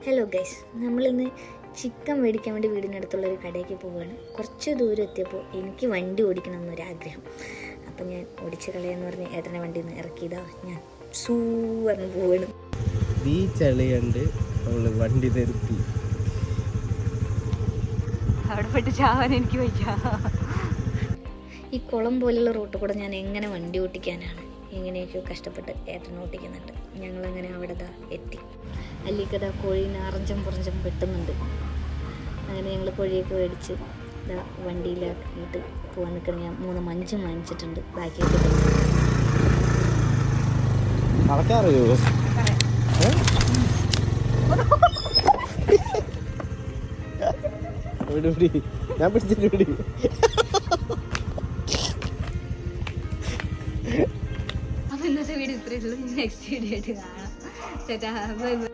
Hello guys, നമ്മളിന്ന് chicken മേടിക്കാൻ വേണ്ടി വീടിനടുത്തുള്ളൊരു കടയ്ക്ക് പോവുകയാണ്. കുറച്ച് ദൂരം എത്തിയപ്പോൾ എനിക്ക് വണ്ടി ഓടിക്കണം എന്നൊരാഗ്രഹം. അപ്പം ഞാൻ ഓടിച്ച് കളയാന്ന് പറഞ്ഞ് ഏട്ടനെ വണ്ടിയിൽ നിന്ന് ഇറക്കിയതാ. ഞാൻ പറഞ്ഞ് പോവാണ്. ഈ ചളി കണ്ട് നമ്മൾ വണ്ടി നിർത്തി. അവിടെ പോയിട്ട് ചാവാൻ എനിക്ക് വയ്ക്കാം. ഈ കുളം പോലുള്ള റൂട്ടിൽ കൂടെ ഞാൻ എങ്ങനെ വണ്ടി ഓട്ടിക്കാനാണ്? എങ്ങനെയൊക്കെയോ കഷ്ടപ്പെട്ട് ഏട്ടൻ ഓട്ടിക്കുന്നുണ്ട്. ഞങ്ങളങ്ങനെ അവിടെ എത്തി. അല്ലിക്കഥ കോഴീനെ അറഞ്ചം പുറഞ്ചം വെട്ടുന്നുണ്ട്. അങ്ങനെ ഞങ്ങൾ കോഴിയൊക്കെ മേടിച്ച് വണ്ടിയിലാക്കിയിട്ട് പോകാൻ നിൽക്കണം. ഞാൻ 3 മഞ്ചും വാങ്ങിച്ചിട്ടുണ്ട്. ബാക്കിയൊക്കെ ഞാൻ പിടിച്ചിട്ട്. അപ്പോൾ ഇന്നത്തെ വീഡിയോ ഇത്രയേ ഉള്ളൂ. നെക്സ്റ്റ് വീഡിയോ ആയിട്ട് കാണാം.